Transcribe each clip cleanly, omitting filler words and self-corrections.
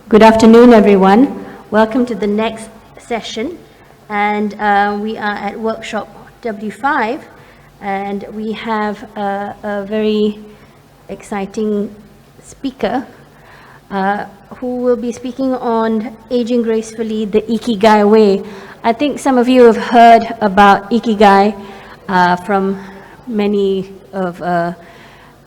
Good afternoon, everyone. Welcome to the next session. And we are at Workshop W5, and we have a very exciting speaker who will be speaking on aging gracefully, the Ikigai way. I think some of you have heard about Ikigai from many of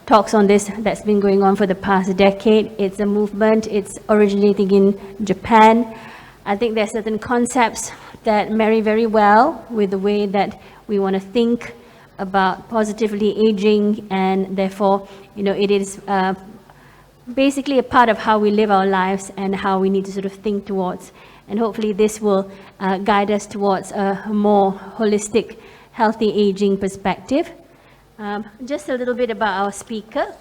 talks on this that's been going on for the past decade. It's a movement. It's originating in Japan. I think there are certain concepts that marry very well with the way that we want to think about positively aging, and therefore, it is basically a part of how we live our lives and how we need to sort of think towards. And hopefully this will guide us towards a more holistic, healthy aging perspective. Just a little bit about our speaker.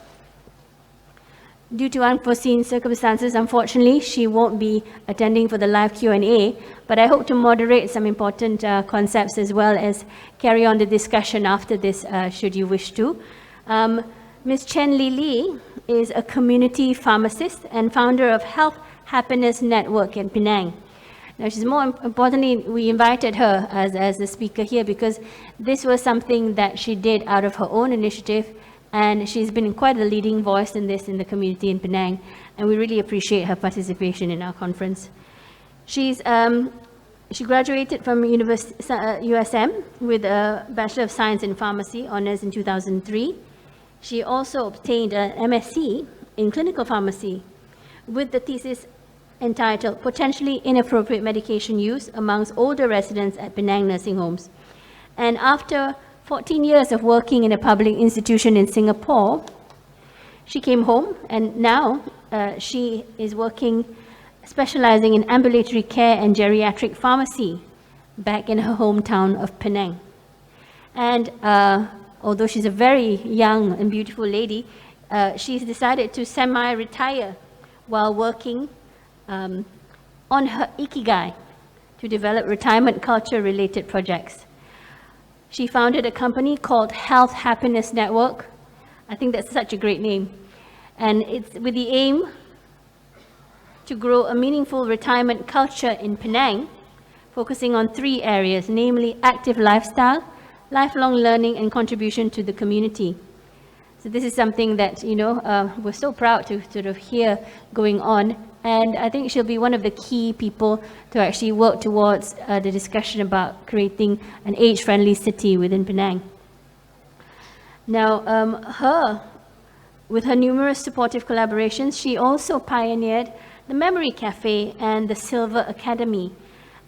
Due to unforeseen circumstances, unfortunately, she won't be attending for the live Q&A, but I hope to moderate some important concepts as well as carry on the discussion after this, should you wish to. Ms. Chen Li is a community pharmacist and founder of Health Happiness Network in Penang. Now, she's more importantly, we invited her as a speaker here because this was something that she did out of her own initiative, and she's been quite a leading voice in this in the community in Penang, and we really appreciate her participation in our conference. She graduated from USM with a Bachelor of Science in Pharmacy honors in 2003. She also obtained an MSc in Clinical Pharmacy with the thesis entitled Potentially Inappropriate Medication Use Amongst Older Residents at Penang Nursing Homes. And after 14 years of working in a public institution in Singapore, she came home, and now she is specializing in ambulatory care and geriatric pharmacy back in her hometown of Penang. And although she's a very young and beautiful lady, she's decided to semi-retire while working on her Ikigai to develop retirement culture-related projects. She founded a company called Health Happiness Network. I think that's such a great name. And it's with the aim to grow a meaningful retirement culture in Penang, focusing on 3 areas, namely active lifestyle, lifelong learning, and contribution to the community. So this is something that, we're so proud to sort of hear going on. And I think she'll be one of the key people to actually work towards the discussion about creating an age-friendly city within Penang. Now, with her numerous supportive collaborations, she also pioneered the Memory Cafe and the Silver Academy,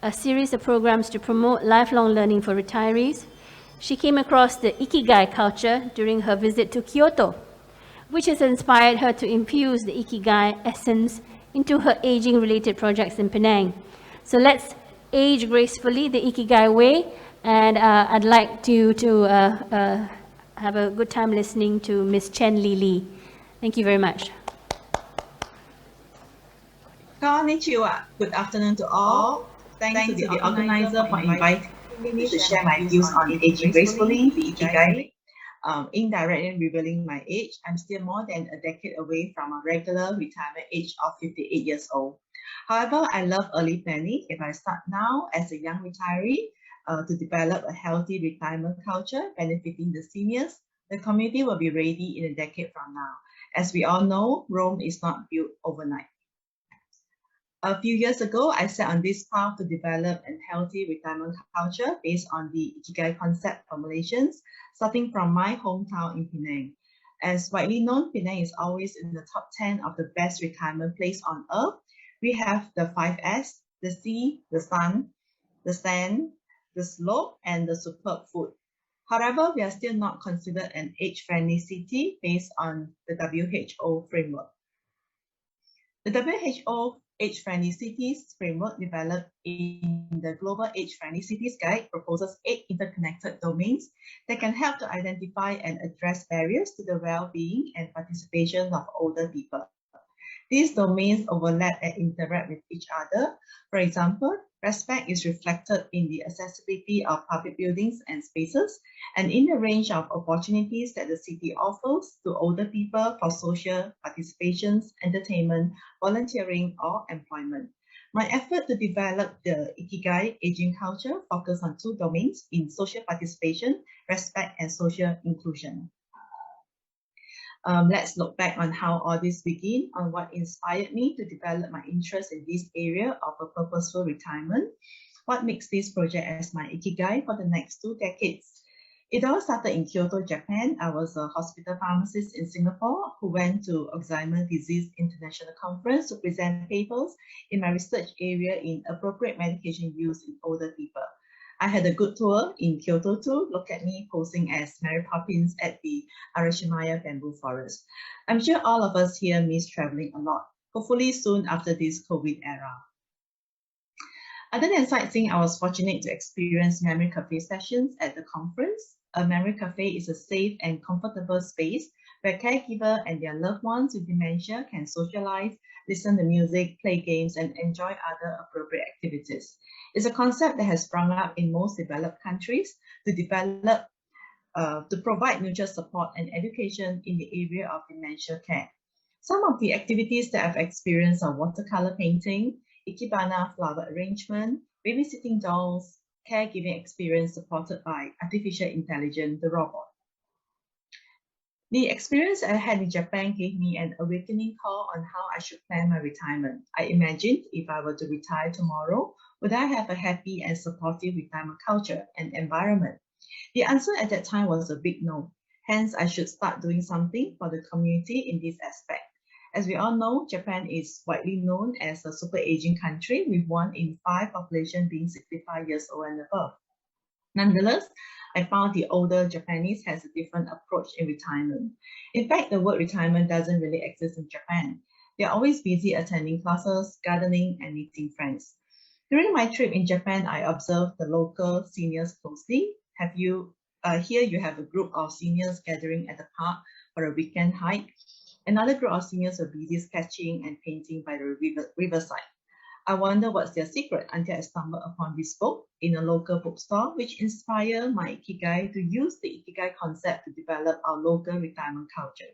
a series of programs to promote lifelong learning for retirees. She came across the Ikigai culture during her visit to Kyoto, which has inspired her to infuse the Ikigai essence into her aging-related projects in Penang. So let's age gracefully, the Ikigai way, and I'd like to have a good time listening to Ms. Chen Li. Thank you very much. Konnichiwa. Good afternoon to all. Thanks to the organizer for inviting me to share my views on aging gracefully, the Ikigai. Indirectly revealing my age, I'm still more than a decade away from a regular retirement age of 58 years old. However, I love early planning. If I start now as a young retiree to develop a healthy retirement culture benefiting the seniors, the community will be ready in a decade from now. As we all know, Rome is not built overnight. A few years ago, I set on this path to develop a healthy retirement culture based on the Ikigai concept formulations, starting from my hometown in Penang. As widely known, Penang is always in the top 10 of the best retirement place on earth. We have the 5S, the sea, the sun, the sand, the slope, and the superb food. However, we are still not considered an age-friendly city based on the WHO framework. The WHO Age-Friendly Cities framework developed in the Global Age-Friendly Cities Guide proposes 8 interconnected domains that can help to identify and address barriers to the well-being and participation of older people. These domains overlap and interact with each other. For example, respect is reflected in the accessibility of public buildings and spaces, and in the range of opportunities that the city offers to older people for social participations, entertainment, volunteering, or employment. My effort to develop the Ikigai aging culture focus on two domains in social participation, respect, and social inclusion. Let's look back on how all this began, on what inspired me to develop my interest in this area of a purposeful retirement. What makes this project as my Ikigai for the next 2 decades? It all started in Kyoto, Japan. I was a hospital pharmacist in Singapore who went to Alzheimer's Disease International Conference to present papers in my research area in appropriate medication use in older people. I had a good tour in Kyoto too. Look at me posing as Mary Poppins at the Arashiyama bamboo forest. I'm sure all of us here miss traveling a lot, hopefully soon after this COVID era. Other than sightseeing, I was fortunate to experience memory cafe sessions at the conference. A memory cafe is a safe and comfortable space where caregivers and their loved ones with dementia can socialize, listen to music, play games, and enjoy other appropriate activities. It's a concept that has sprung up in most developed countries to provide mutual support and education in the area of dementia care. Some of the activities that I've experienced are watercolor painting, ikebana flower arrangement, babysitting dolls, caregiving experience supported by artificial intelligence, the robot. The experience I had in Japan gave me an awakening call on how I should plan my retirement. I imagined if I were to retire tomorrow, would I have a happy and supportive retirement culture and environment? The answer at that time was a big no. Hence, I should start doing something for the community in this aspect. As we all know, Japan is widely known as a super aging country with 1 in 5 population being 65 years old and above. Nonetheless, I found the older Japanese has a different approach in retirement. In fact, the word retirement doesn't really exist in Japan. They're always busy attending classes, gardening, and meeting friends. During my trip in Japan, I observed the local seniors closely. Here you have a group of seniors gathering at the park for a weekend hike. Another group of seniors were busy sketching and painting by the riverside. I wonder what's their secret until I stumbled upon this book in a local bookstore, which inspired my Ikigai to use the Ikigai concept to develop our local retirement culture.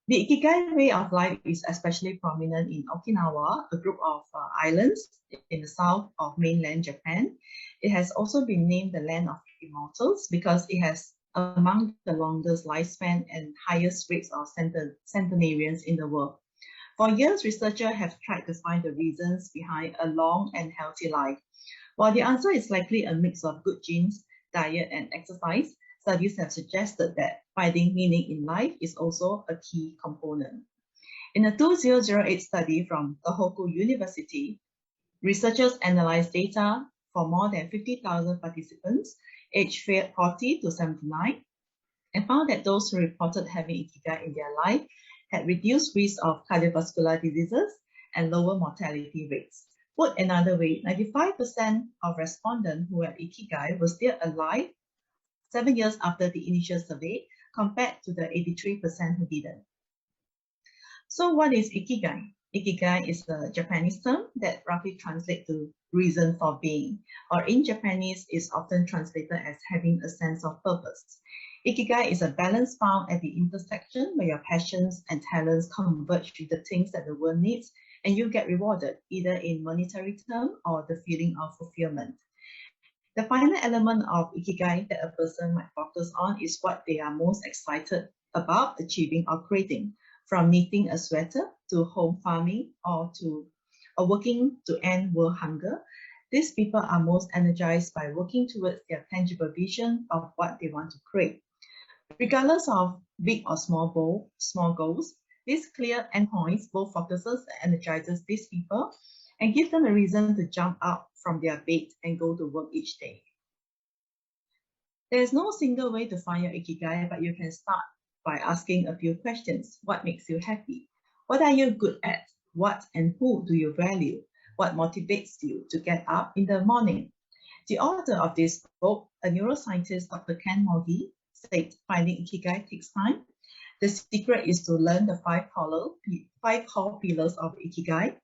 The Ikigai way of life is especially prominent in Okinawa, a group of islands in the south of mainland Japan. It has also been named the land of immortals because it has among the longest lifespan and highest rates of centenarians in the world. For years, researchers have tried to find the reasons behind a long and healthy life. While the answer is likely a mix of good genes, diet, and exercise, studies have suggested that finding meaning in life is also a key component. In a 2008 study from Tohoku University, researchers analyzed data for more than 50,000 participants aged 40 to 79 and found that those who reported having Ikigai in their life had reduced risk of cardiovascular diseases and lower mortality rates. Put another way, 95% of respondents who had Ikigai were still alive 7 years after the initial survey, compared to the 83% who didn't. So what is Ikigai? Ikigai is a Japanese term that roughly translates to reason for being, or in Japanese is often translated as having a sense of purpose. Ikigai is a balance found at the intersection where your passions and talents converge with the things that the world needs, and you get rewarded either in monetary terms or the feeling of fulfillment. The final element of Ikigai that a person might focus on is what they are most excited about achieving or creating, from knitting a sweater to home farming or working to end world hunger. These people are most energized by working towards their tangible vision of what they want to create. Regardless of big or small goals, these clear endpoints both focuses and energizes these people and give them a reason to jump out from their bed and go to work each day. There is no single way to find your Ikigai, but you can start by asking a few questions. What makes you happy? What are you good at? What and who do you value? What motivates you to get up in the morning? The author of this book, a neuroscientist, Dr. Ken Mogi, said finding Ikigai takes time. The secret is to learn the five core pillars of Ikigai,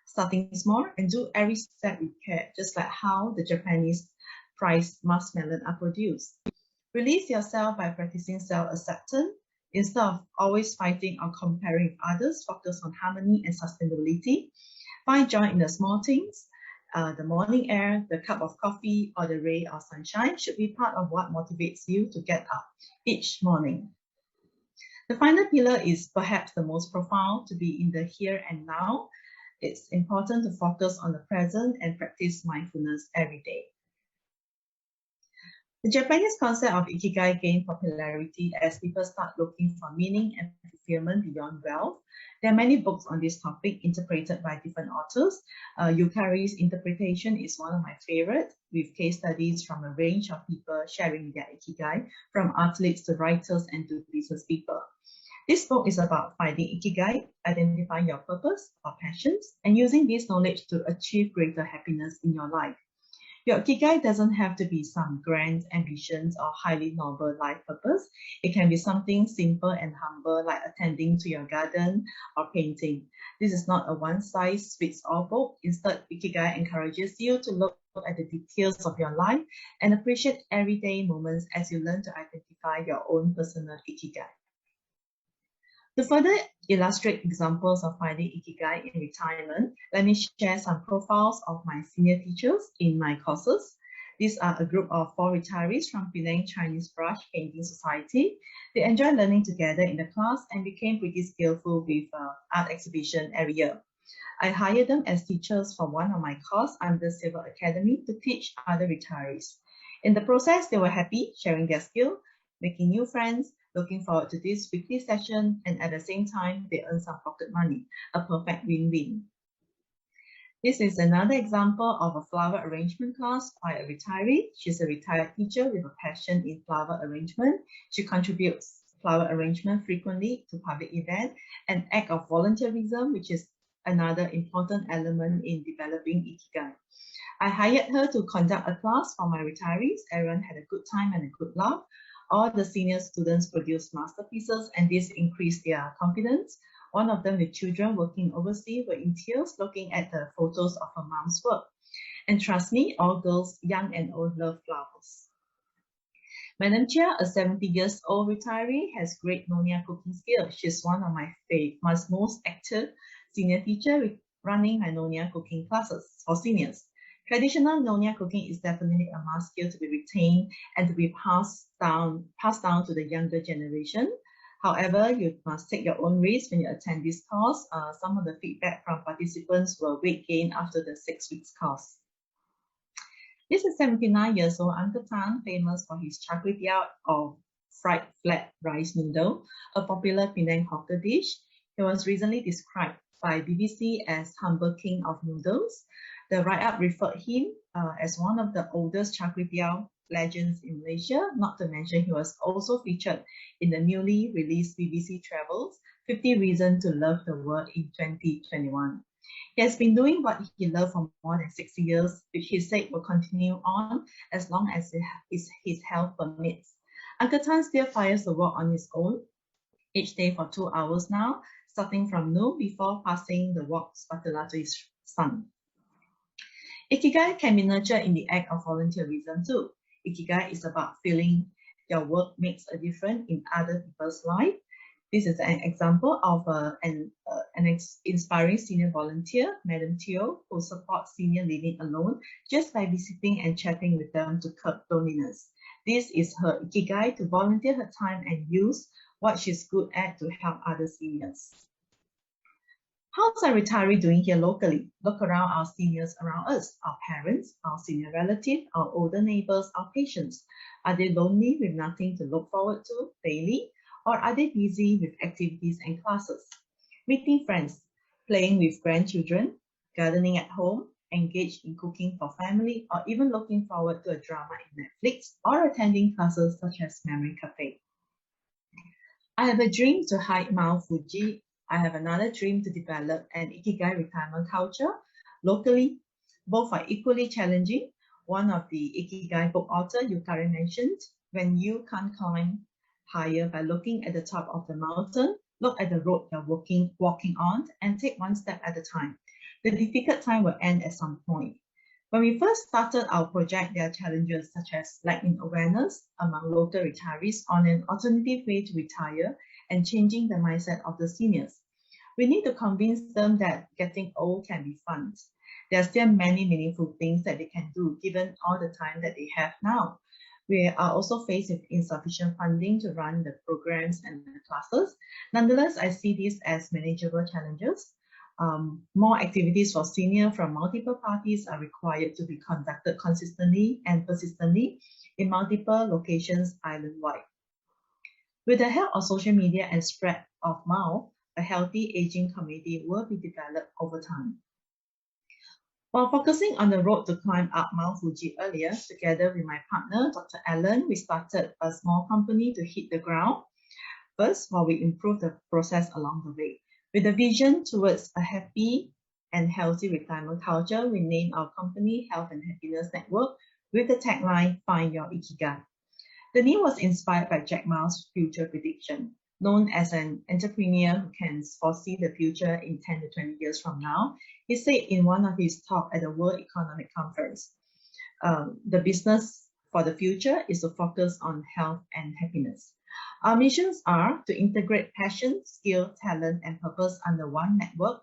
starting small and do every step with care, just like how the Japanese prized muskmelon are produced. Release yourself by practicing self-acceptance. Instead of always fighting or comparing with others, focus on harmony and sustainability. Find joy in the small things. The morning air, the cup of coffee, or the ray of sunshine should be part of what motivates you to get up each morning. The final pillar is perhaps the most profound, to be in the here and now. It's important to focus on the present and practice mindfulness every day. The Japanese concept of Ikigai gained popularity as people start looking for meaning and fulfillment beyond wealth. There are many books on this topic interpreted by different authors. Yukari's interpretation is one of my favorites, with case studies from a range of people sharing their Ikigai, from athletes to writers and to business people. This book is about finding Ikigai, identifying your purpose or passions, and using this knowledge to achieve greater happiness in your life. Your Ikigai doesn't have to be some grand ambitions or highly noble life purpose. It can be something simple and humble, like attending to your garden or painting. This is not a one-size-fits-all book. Instead, Ikigai encourages you to look at the details of your life and appreciate everyday moments as you learn to identify your own personal Ikigai. To further illustrate examples of finding Ikigai in retirement, let me share some profiles of my senior teachers in my courses. These are a group of 4 retirees from Penang Chinese Brush Painting Society. They enjoy learning together in the class and became pretty skillful with art exhibition every year. I hired them as teachers for one of my courses under Civil Academy to teach other retirees. In the process, they were happy, sharing their skill, making new friends, looking forward to this weekly session, and at the same time, they earn some pocket money, a perfect win-win. This is another example of a flower arrangement class by a retiree. She's a retired teacher with a passion in flower arrangement. She contributes flower arrangement frequently to public events, an act of volunteerism, which is another important element in developing Ikigai. I hired her to conduct a class for my retirees. Everyone had a good time and a good laugh. All the senior students produced masterpieces, and this increased their confidence. One of them, with children working overseas, were in tears looking at the photos of her mom's work. And trust me, all girls, young and old, love flowers. Madam Chia, a 70-year-old retiree, has great Nyonya cooking skills. She's one of my most active senior teachers, running my Nyonya cooking classes for seniors. Traditional Nyonya cooking is definitely a must skill to be retained and to be passed down to the younger generation. However, you must take your own risk when you attend this course. Some of the feedback from participants were weight gain after the 6 weeks course. This is 79 years old Uncle Tan, famous for his char kway teow or fried flat rice noodle, a popular Penang hawker dish. He was recently described by BBC as humble king of noodles. The write-up referred him as one of the oldest char kway teow legends in Malaysia, not to mention he was also featured in the newly released BBC Travels, 50 Reasons to Love the World in 2021. He has been doing what he loved for more than 60 years, which he said will continue on as long as his health permits. Uncle Tan still fires the work on his own each day for 2 hours now, starting from noon before passing the wok spatula to his son. Ikigai can be nurtured in the act of volunteerism too. Ikigai is about feeling your work makes a difference in other people's life. This is an example of an inspiring senior volunteer, Madam Teo, who supports senior living alone just by visiting and chatting with them to curb loneliness. This is her Ikigai, to volunteer her time and use what she's good at to help other seniors. How's a retiree doing here locally? Look around our seniors around us, our parents, our senior relatives, our older neighbors, our patients. Are they lonely with nothing to look forward to daily? Or are they busy with activities and classes? Meeting friends, playing with grandchildren, gardening at home, engaged in cooking for family, or even looking forward to a drama in Netflix, or attending classes such as Memory Cafe. I have a dream to hike Mount Fuji. I have another dream to develop an Ikigai retirement culture locally. Both are equally challenging. One of the Ikigai book author, Yukari, mentioned, when you can't climb higher by looking at the top of the mountain, look at the road you're walking on, and take one step at a time. The difficult time will end at some point. When we first started our project, there are challenges such as lack in awareness among local retirees on an alternative way to retire and changing the mindset of the seniors. We need to convince them that getting old can be fun. There are still many meaningful things that they can do given all the time that they have now. We are also faced with insufficient funding to run the programs and the classes. Nonetheless, I see these as manageable challenges. More activities for seniors from multiple parties are required to be conducted consistently and persistently in multiple locations island-wide. With the help of social media and spread of mouth, a healthy aging community will be developed over time. While focusing on the road to climb up Mount Fuji earlier, together with my partner, Dr. Alan, we started a small company to hit the ground first while we improve the process along the way. With a vision towards a happy and healthy retirement culture, we named our company Health and Happiness Network with the tagline, Find Your Ikigai. The name was inspired by Jack Ma's future prediction. Known as an entrepreneur who can foresee the future in 10 to 20 years from now, he said in one of his talks at the World Economic Conference, the business for the future is to focus on health and happiness. Our missions are to integrate passion, skill, talent, and purpose under one network,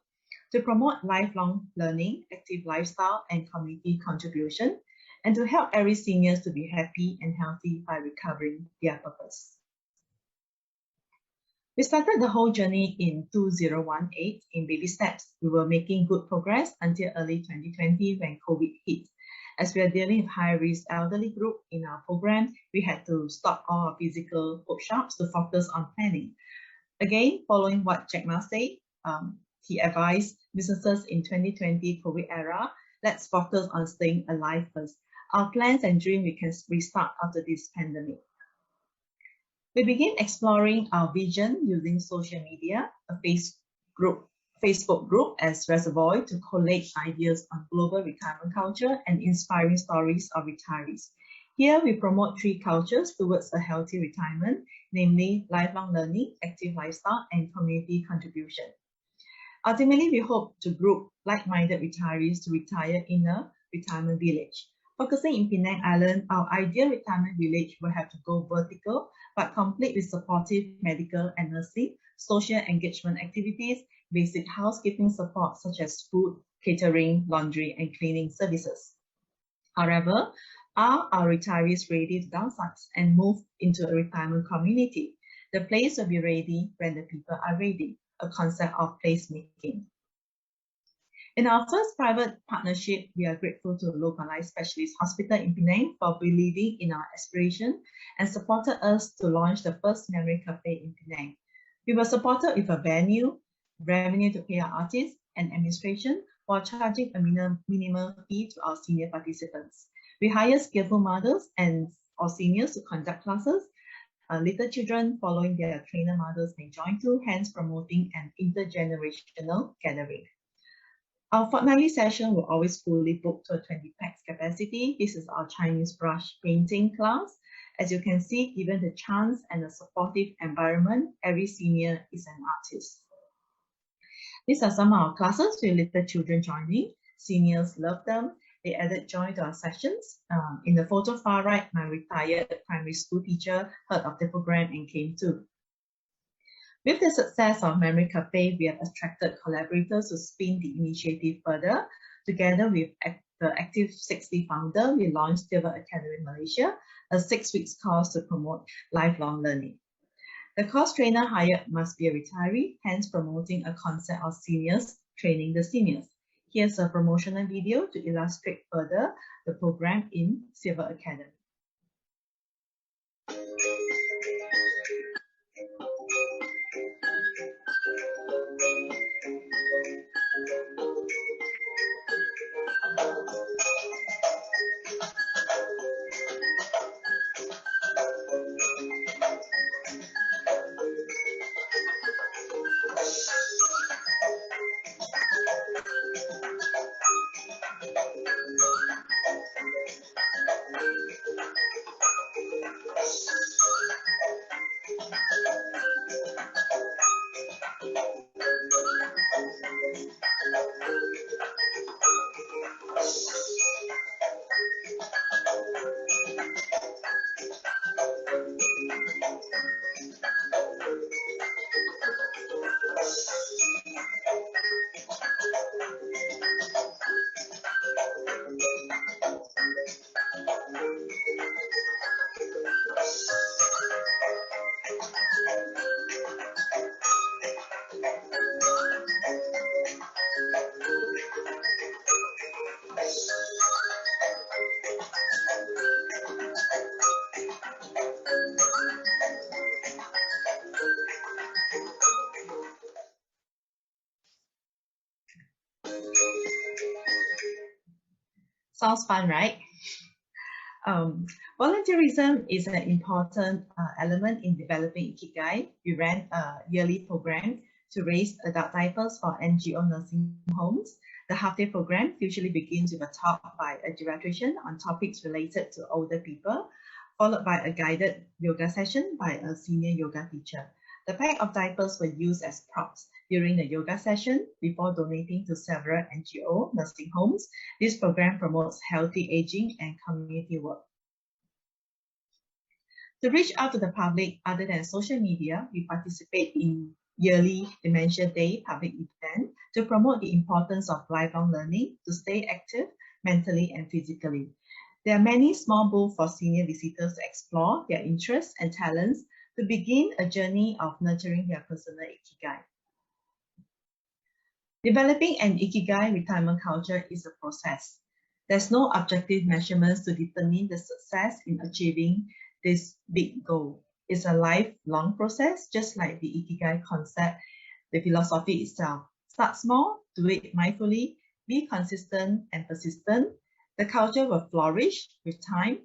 to promote lifelong learning, active lifestyle, and community contribution, and to help every senior to be happy and healthy by recovering their purpose. We started the whole journey in 2018 in baby steps. We were making good progress until early 2020 when COVID hit. As we are dealing with high-risk elderly group in our program, we had to stop all our physical workshops to focus on planning. Again, following what Jack Ma said, he advised businesses in 2020 COVID era, let's focus on staying alive first. Our plans and dream we can restart after this pandemic. We began exploring our vision using social media, a Facebook group as reservoir to collate ideas on global retirement culture and inspiring stories of retirees. Here we promote 3 cultures towards a healthy retirement, namely lifelong learning, active lifestyle, and community contribution. Ultimately, we hope to group like-minded retirees to retire in a retirement village. Focusing in Penang Island, our ideal retirement village will have to go vertical, but complete with supportive medical and nursing, social engagement activities, basic housekeeping support such as food, catering, laundry, and cleaning services. However, are our retirees ready to downsize and move into a retirement community? The place will be ready when the people are ready, a concept of placemaking. In our first private partnership, we are grateful to Localized Specialist Hospital in Penang for believing in our aspiration and supported us to launch the first memory cafe in Penang. We were supported with a venue, revenue to pay our artists, and administration while charging a minimal fee to our senior participants. We hire skillful mothers and or seniors to conduct classes. Little children following their trainer mothers may join too, hence promoting an intergenerational gathering. Our fortnightly session will always fully book to a 20 pax capacity. This is our Chinese brush painting class. As you can see, given the chance and a supportive environment, every senior is an artist. These are some of our classes with little children joining. Seniors love them. They added joy to our sessions. In the photo far right, my retired primary school teacher heard of the program and came too. With the success of Memory Cafe, we have attracted collaborators to spin the initiative further. Together with the Active 60 founder, we launched Silver Academy Malaysia, a 6-week course to promote lifelong learning. The course trainer hired must be a retiree, hence promoting a concept of seniors training the seniors. Here's a promotional video to illustrate further the program in Silver Academy. Sounds fun, right? Volunteerism is an important element in developing Ikigai. We ran a yearly program to raise adult diapers for NGO nursing homes. The half-day program usually begins with a talk by a geriatrician on topics related to older people, followed by a guided yoga session by a senior yoga teacher. The pack of diapers were used as props during the yoga session before donating to several NGO nursing homes. This program promotes healthy aging and community work. To reach out to the public other than social media, we participate in yearly Dementia Day public event to promote the importance of lifelong learning to stay active mentally and physically. There are many small booths for senior visitors to explore their interests and talents to begin a journey of nurturing their personal Ikigai. Developing an Ikigai retirement culture is a process. There's no objective measurements to determine the success in achieving this big goal. It's a lifelong process, just like the Ikigai concept, the philosophy itself. Start small, do it mindfully, be consistent and persistent. The culture will flourish with time.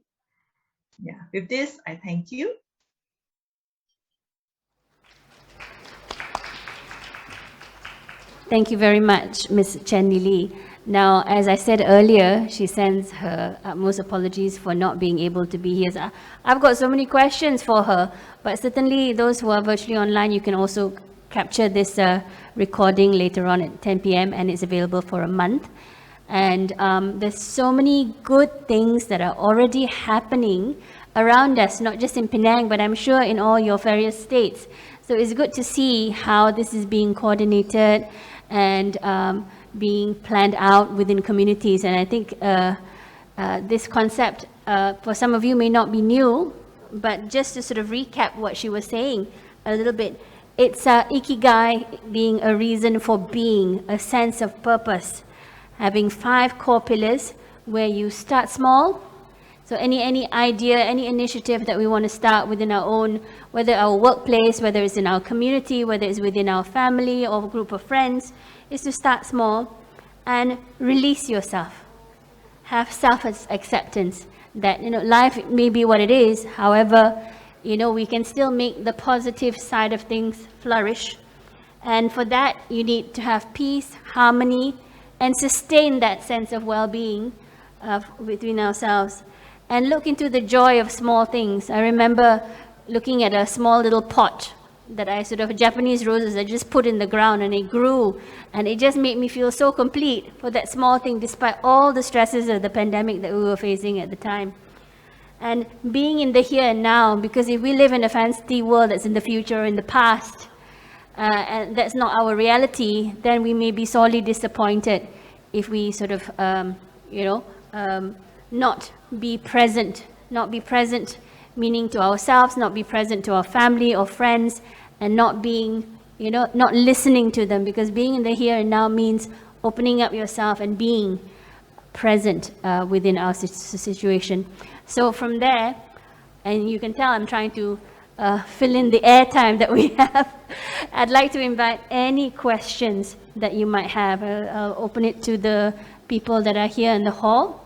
Yeah, with this, I thank you. Thank you very much, Ms. Chen Lee. Now, as I said earlier, she sends her utmost apologies for not being able to be here. So I've got so many questions for her, but certainly those who are virtually online, you can also capture this recording later on at 10 p.m. and it's available for a month. And there's so many good things that are already happening around us, not just in Penang, but I'm sure in all your various states. So it's good to see how this is being coordinated and being planned out within communities. And I think this concept, for some of you may not be new, but just to sort of recap what she was saying a little bit, it's Ikigai being a reason for being, a sense of purpose, having 5 core pillars where you start small. So any idea, any initiative that we want to start within our own, whether our workplace, whether it's in our community, whether it's within our family or group of friends, is to start small and release yourself. Have self-acceptance that, life may be what it is. However, we can still make the positive side of things flourish. And for that, you need to have peace, harmony, and sustain that sense of well-being between ourselves. And look into the joy of small things. I remember looking at a small little pot that I Japanese roses I just put in the ground and it grew. And it just made me feel so complete for that small thing, despite all the stresses of the pandemic that we were facing at the time. And being in the here and now, because if we live in a fantasy world that's in the future or in the past, and that's not our reality, then we may be sorely disappointed if we not be present, meaning to ourselves, not be present to our family or friends, and not being, not listening to them, because being in the here and now means opening up yourself and being present within our situation. So from there, and you can tell I'm trying to fill in the airtime that we have. I'd like to invite any questions that you might have. I'll open it to the people that are here in the hall.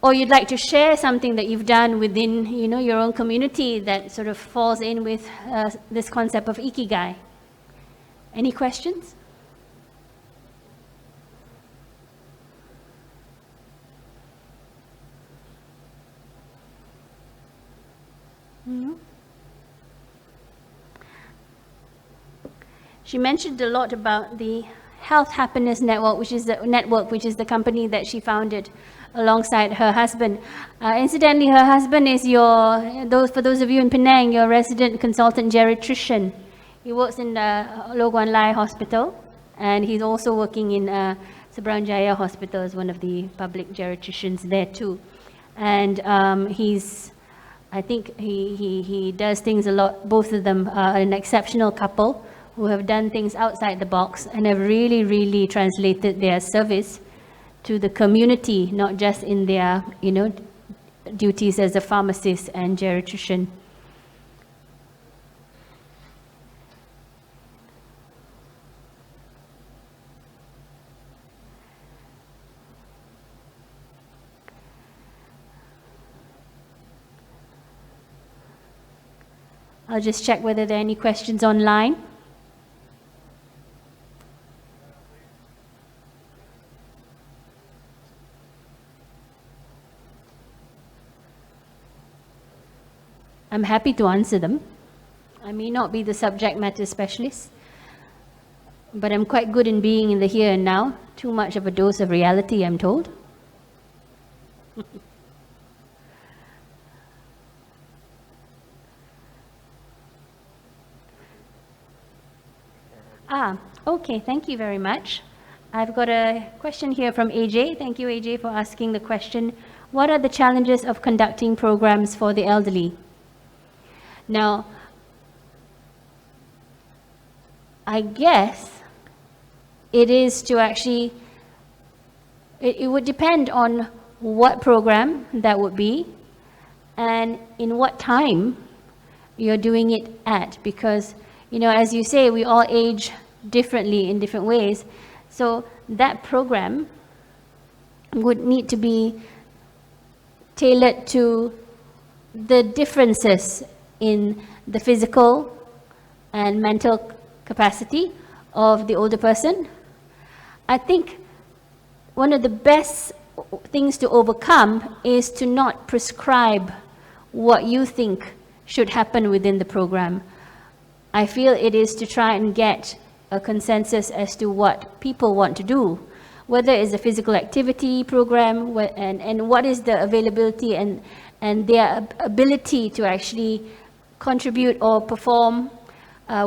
Or you'd like to share something that you've done within, your own community that sort of falls in with this concept of Ikigai. Any questions? she mentioned a lot about the Health Happiness Network, which is the company that she founded alongside her husband. Incidentally, her husband is for those of you in Penang, your resident consultant geriatrician. He works in Lo Guan Lai Hospital, and he's also working in Seberang Jaya Hospital as one of the public geriatricians there too. And I think he does things a lot. Both of them are an exceptional couple who have done things outside the box and have really, really translated their service to the community, not just in their, duties as a pharmacist and geriatrician. I'll just check whether there are any questions online. I'm happy to answer them. I may not be the subject matter specialist, but I'm quite good in being in the here and now. Too much of a dose of reality, I'm told. Okay, thank you very much. I've got a question here from AJ. Thank you, AJ, for asking the question. What are the challenges of conducting programs for the elderly? Now, I guess it is to actually, it would depend on what program that would be and in what time you're doing it at, because, as you say, we all age differently in different ways. So that program would need to be tailored to the differences in the physical and mental capacity of the older person. I think one of the best things to overcome is to not prescribe what you think should happen within the program. I feel it is to try and get a consensus as to what people want to do, whether it's a physical activity program and what is the availability and their ability to actually contribute or perform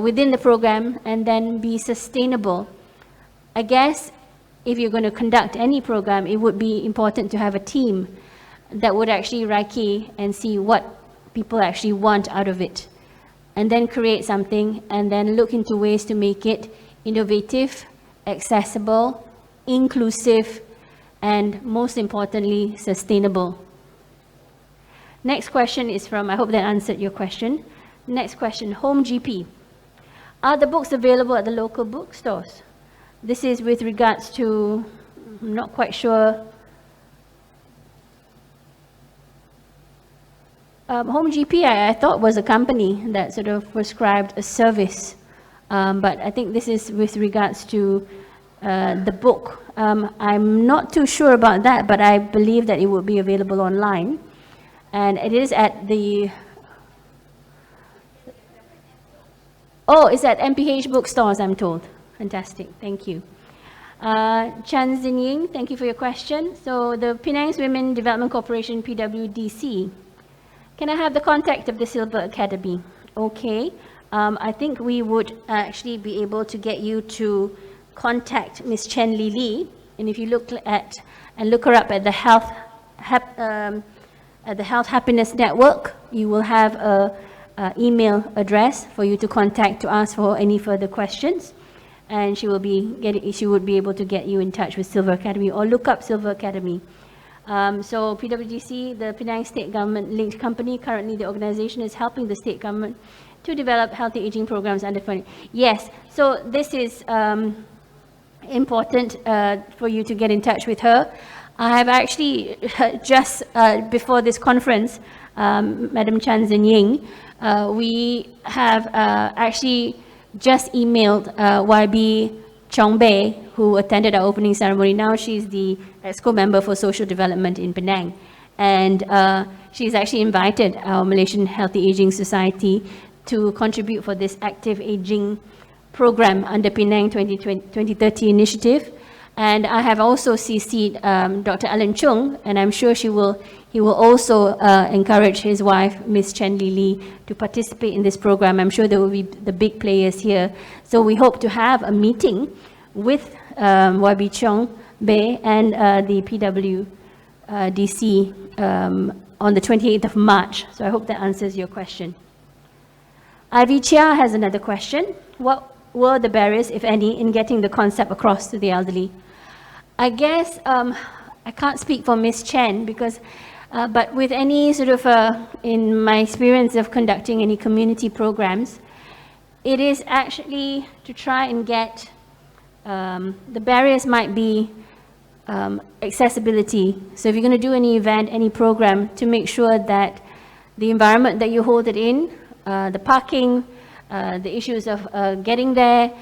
within the program and then be sustainable. I guess if you're going to conduct any program, it would be important to have a team that would actually recce and see what people actually want out of it, and then create something and then look into ways to make it innovative, accessible, inclusive, and most importantly, sustainable. Next question is from, I hope that answered your question. Next question, Home GP. Are the books available at the local bookstores? This is with regards to, I'm not quite sure. Home GP, I thought was a company that sort of prescribed a service, but I think this is with regards to the book. I'm not too sure about that, but I believe that it would be available online. And it is at the... Oh, it's at MPH bookstores, I'm told. Fantastic, thank you. Chan Zinying, thank you for your question. So the Penang's Women Development Corporation, PWDC. Can I have the contact of the Silver Academy? Okay, I think we would actually be able to get you to contact Ms. Chen Li, and if you look her up at the Health Happiness Network, you will have a email address for you to contact to ask for any further questions, and she would be able to get you in touch with Silver Academy, or look up Silver Academy. So PWDC, the Penang State Government linked company, currently the organization is helping the state government to develop healthy aging programs under funding. Yes, so this is important for you to get in touch with her. I have actually just before this conference, Madam Chan Zinying, we have actually just emailed YB Chongbei, who attended our opening ceremony. Now she's the EXCO member for social development in Penang. And she's actually invited our Malaysian Healthy Aging Society to contribute for this active aging program under Penang 2030 initiative. And I have also CC'd Dr. Alan Chung, and I'm sure he will also encourage his wife, Ms. Chen Li Li, to participate in this program. I'm sure there will be the big players here. So we hope to have a meeting with YB Chong Bay and the PWDC on the 28th of March. So I hope that answers your question. Ivy Chia has another question. What were the barriers, if any, in getting the concept across to the elderly? I guess I can't speak for Ms. Chen because, but with any sort of, in my experience of conducting any community programs, it is actually to try and get, the barriers might be accessibility. So if you're going to do any event, any program, to make sure that the environment that you hold it in, the parking, the issues of getting there,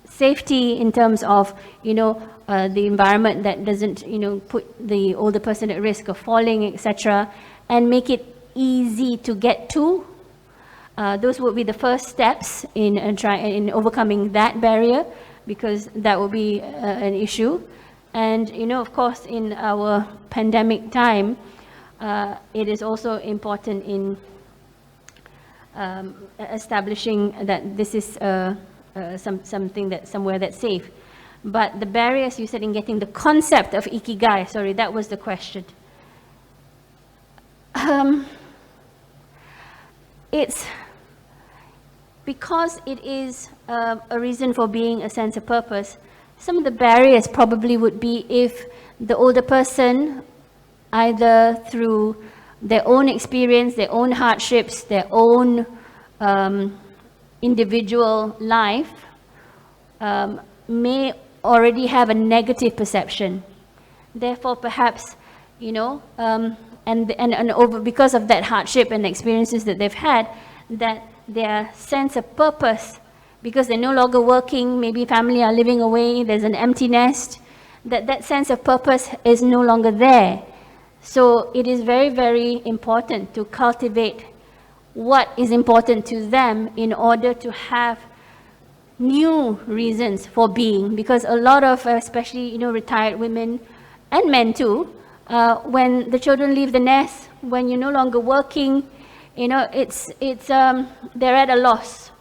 safety in terms of, the environment that doesn't, put the older person at risk of falling, etc., and make it easy to get to. Those would be the first steps in overcoming that barrier, because that will be an issue. And, of course, in our pandemic time, it is also important in establishing that this is somewhere that's safe. But the barriers, you said, in getting the concept of ikigai, sorry, that was the question. It's because it is a reason for being, a sense of purpose. Some of the barriers probably would be if the older person, either through their own experience, their own hardships, their own individual life, may already have a negative perception. Therefore, perhaps, because of that hardship and experiences that they've had, that their sense of purpose, because they're no longer working, maybe family are living away, there's an empty nest, that sense of purpose is no longer there. So it is very, very important to cultivate what is important to them in order to have new reasons for being, because a lot of, especially, retired women and men too, when the children leave the nest, when you're no longer working, they're at a loss,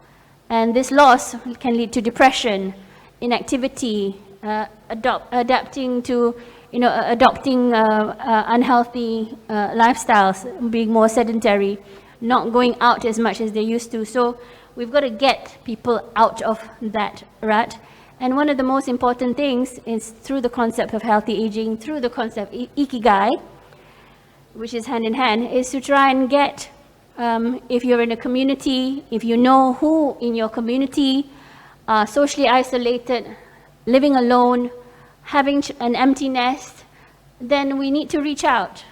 and this loss can lead to depression, inactivity, adapting to, adopting unhealthy lifestyles, being more sedentary, not going out as much as they used to. So we've got to get people out of that rut. And one of the most important things is through the concept of healthy aging, through the concept ikigai, which is hand in hand, is to try and get, if you're in a community, if you know who in your community are socially isolated, living alone, having an empty nest, then we need to reach out.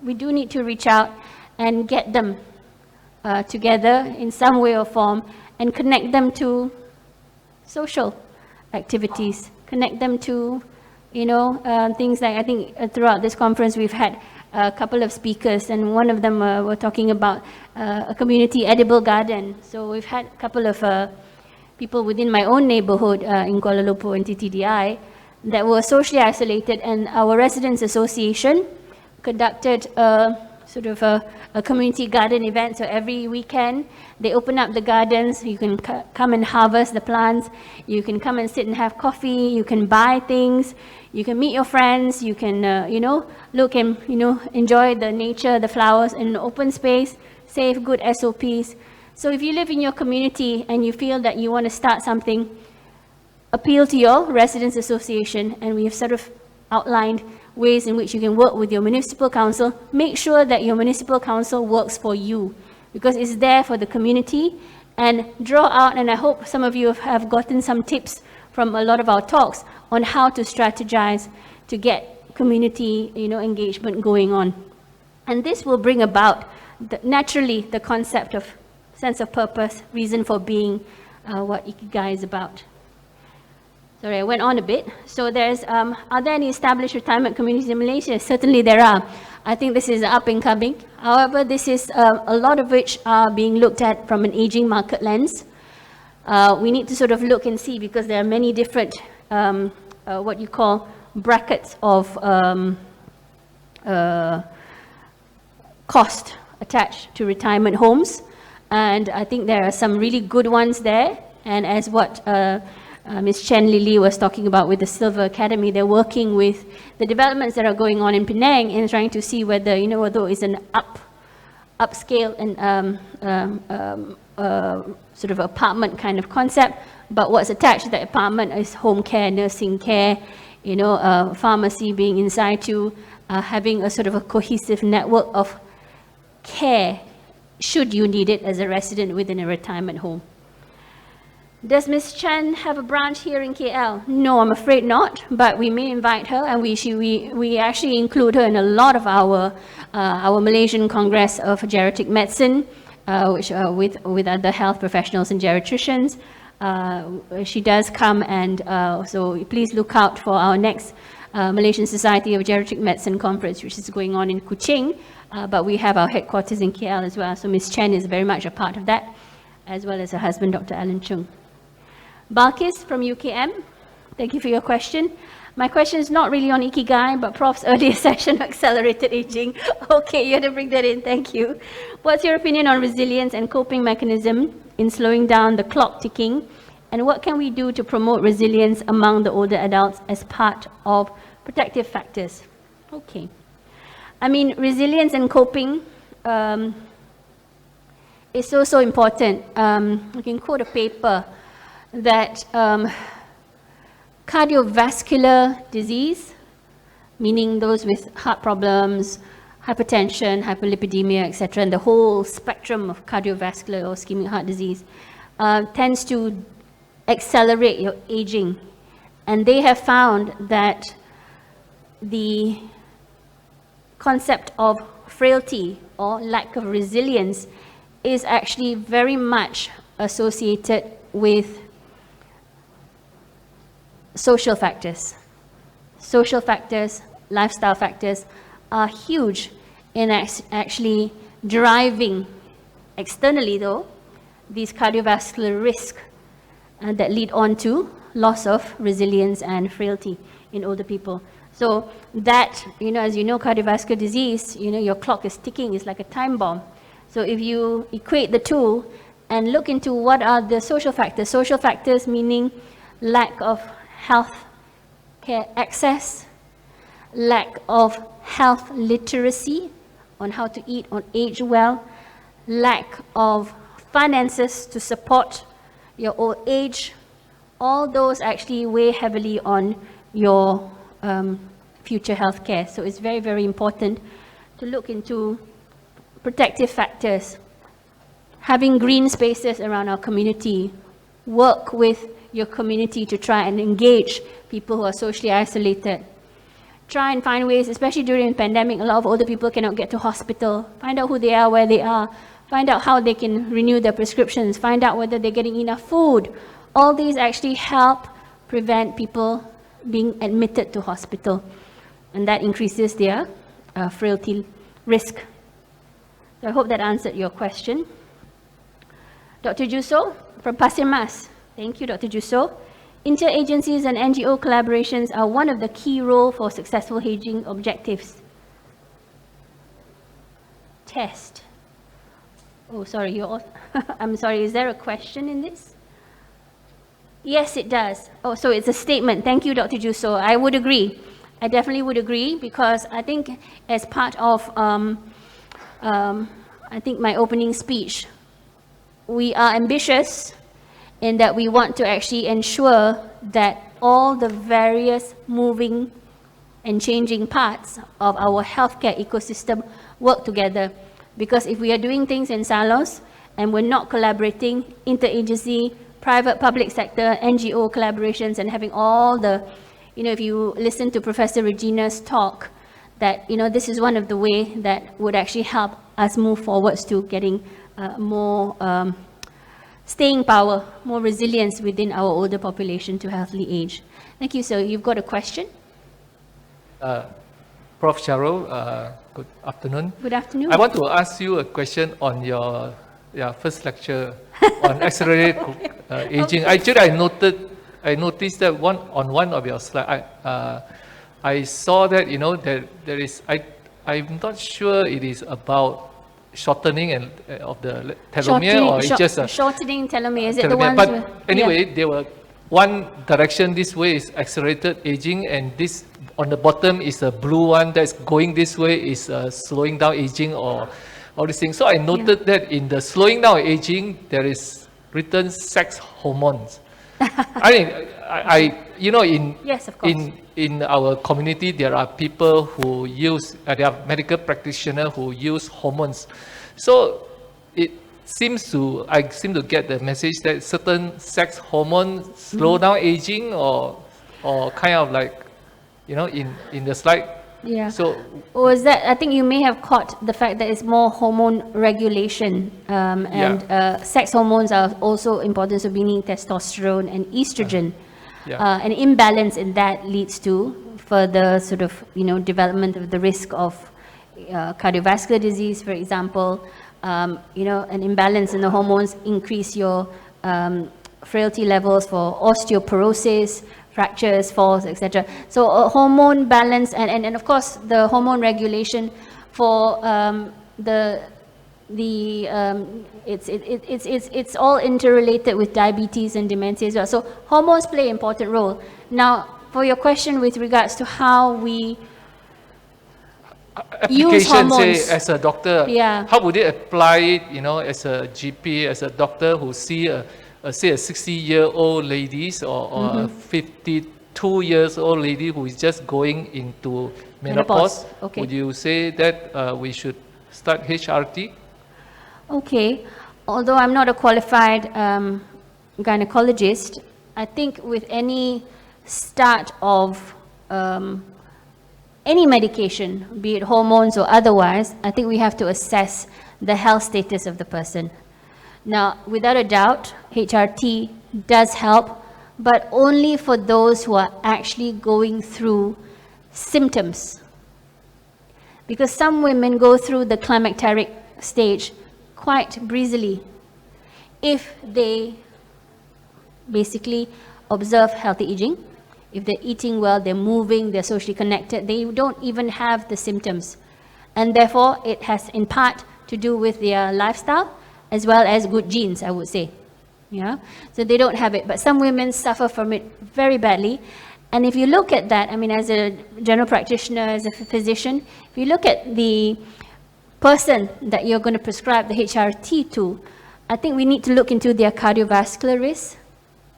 We do need to reach out and get them together in some way or form and connect them to social activities, connect them to, things like, I think throughout this conference we've had a couple of speakers, and one of them were talking about a community edible garden. So we've had a couple of people within my own neighborhood in Kuala Lumpur and TTDI that were socially isolated, and our residents association conducted sort of a community garden event. So every weekend they open up the gardens, you can come and harvest the plants, you can come and sit and have coffee, you can buy things, you can meet your friends, you can look and enjoy the nature, the flowers in an open space, safe, good SOPs. So if you live in your community and you feel that you want to start something, appeal to your residents association, and we have sort of outlined ways in which you can work with your municipal council. Make sure that your municipal council works for you, because it's there for the community, and draw out, and I hope some of you have gotten some tips from a lot of our talks on how to strategize to get community engagement going on. And this will bring about naturally the concept of sense of purpose, reason for being, what Ikigai is about. So Sorry, I went on a bit. So there's, are there any established retirement communities in Malaysia? Certainly there are. I think this is up and coming. However, this is a lot of which are being looked at from an aging market lens. We need to sort of look and see, because there are many different, what you call brackets of cost attached to retirement homes. And I think there are some really good ones there. And as what Ms. Chen Lily was talking about with the Silver Academy, they're working with the developments that are going on in Penang and trying to see whether, you know, although it's an upscale and sort of apartment kind of concept, but what's attached to the apartment is home care, nursing care, you know, pharmacy being inside to having a sort of a cohesive network of care should you need it as a resident within a retirement home. Does Ms. Chan have a branch here in KL? No, I'm afraid not, but we may invite her, and we actually include her in a lot of our Malaysian Congress of Geriatric Medicine, which with other health professionals and geriatricians. She does come, and so please look out for our next Malaysian Society of Geriatric Medicine conference, which is going on in Kuching, but we have our headquarters in KL as well, so Ms. Chen is very much a part of that, as well as her husband, Dr. Alan Chung. Balkis from UKM, thank you for your question. My question is not really on Ikigai, but Prof's earlier session, accelerated aging. Okay, you had to bring that in, thank you. What's your opinion on resilience and coping mechanism in slowing down the clock ticking? And what can we do to promote resilience among the older adults as part of protective factors? Okay. I mean, resilience and coping is so important. I can quote a paper that cardiovascular disease, meaning those with heart problems, hypertension, hyperlipidemia, etc., and the whole spectrum of cardiovascular or ischemic heart disease, tends to accelerate your aging. And they have found that the concept of frailty or lack of resilience is actually very much associated with social factors. Social factors, lifestyle factors are huge in actually driving externally, though, these cardiovascular risks that lead on to loss of resilience and frailty in older people. So that, you know, as you know, cardiovascular disease, you know, your clock is ticking, it's like a time bomb. So if you equate the two and look into what are the social factors meaning lack of health care access, lack of health literacy on how to eat, on age well, lack of finances to support your old age, all those actually weigh heavily on your future health care. So it's very, very important to look into protective factors, having green spaces around our community, work with your community to try and engage people who are socially isolated. Try and find ways, especially during the pandemic, a lot of older people cannot get to hospital. Find out who they are, where they are. Find out how they can renew their prescriptions. Find out whether they're getting enough food. All these actually help prevent people being admitted to hospital. And that increases their frailty risk. So I hope that answered your question. Dr. Juso from Pasir Mas. Thank you, Dr. Juso. Interagencies and NGO collaborations are one of the key roles for successful aging objectives. Test. Oh, sorry, you're all I'm sorry, is there a question in this? Yes, it does. Oh, so it's a statement. Thank you, Dr. Juso. I would agree. I definitely would agree, because I think as part of, I think my opening speech, we are ambitious in that we want to actually ensure that all the various moving and changing parts of our healthcare ecosystem work together. Because if we are doing things in silos and we're not collaborating, interagency, private, public sector, NGO collaborations, and having all the, you know, if you listen to Professor Regina's talk, that, you know, this is one of the ways that would actually help us move forwards to getting more staying power, more resilience within our older population to healthily age. Thank you. So you've got a question? Prof. Cheryl, good afternoon. Good afternoon. I want to ask you a question on your first lecture on accelerated aging. Okay. Actually, I noticed that on one of your slides, I saw that there is I'm not sure it is about shortening of the telomere or it's just a shortening telomere. Is it the telomere. ones? But anyway, there were one direction this way is accelerated aging, and this on the bottom is a blue one that's going this way is slowing down aging or all these things. So I noted that in the slowing down aging, there is written sex hormones. Yes, of course. In our community, there are people who use, there are medical practitioners who use hormones. So I seem to get the message that certain sex hormones slow down aging or kind of like, in the slide. Yeah. So was that, I think you may have caught the fact that it's more hormone regulation, sex hormones are also important, so meaning testosterone and estrogen. An imbalance in that leads to further sort of, development of the risk of cardiovascular disease, for example. An imbalance in the hormones increase your frailty levels for osteoporosis, fractures, falls, etc. So a hormone balance and of course the hormone regulation for it's all interrelated with diabetes and dementia as well. So hormones play an important role. Now, for your question with regards to how we use hormones, say, as a doctor, how would it apply it, as a GP, as a doctor who see say a 60-year-old lady or a 52-year-old lady who is just going into menopause? Okay. Would you say that we should start HRT? Okay, although I'm not a qualified gynecologist, I think with any start of any medication, be it hormones or otherwise, I think we have to assess the health status of the person. Now, without a doubt, HRT does help, but only for those who are actually going through symptoms. Because some women go through the climacteric stage quite breezily if they basically observe healthy aging. If they're eating well, they're moving, they're socially connected, they don't even have the symptoms. And therefore, it has in part to do with their lifestyle as well as good genes, I would say. So they don't have it. But some women suffer from it very badly. And if you look at that, as a general practitioner, as a physician, if you look at the person that you're going to prescribe the HRT to, I think we need to look into their cardiovascular risk,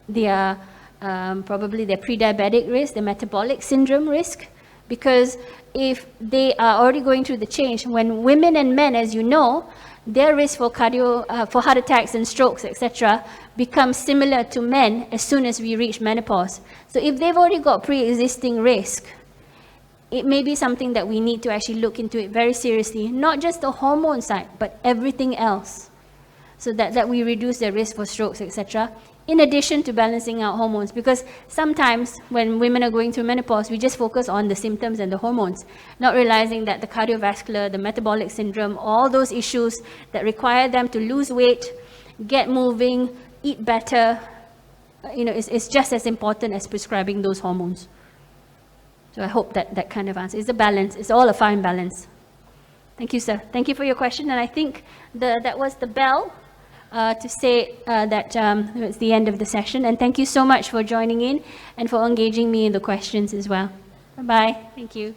their probably their pre-diabetic risk, their metabolic syndrome risk, because if they are already going through the change, when women and men, as you know, their risk for for heart attacks and strokes, etc., becomes similar to men as soon as we reach menopause. So if they've already got pre-existing risk, it may be something that we need to actually look into it very seriously, not just the hormone side, but everything else, so that we reduce the risk for strokes, etc., in addition to balancing out hormones. Because sometimes when women are going through menopause, we just focus on the symptoms and the hormones, not realizing that the cardiovascular, the metabolic syndrome, all those issues that require them to lose weight, get moving, eat better, it's just as important as prescribing those hormones. So I hope that kind of answer. It's a balance. It's all a fine balance. Thank you, sir. Thank you for your question. And I think that was the bell to say that it's the end of the session. And thank you so much for joining in and for engaging me in the questions as well. Bye-bye. Thank you.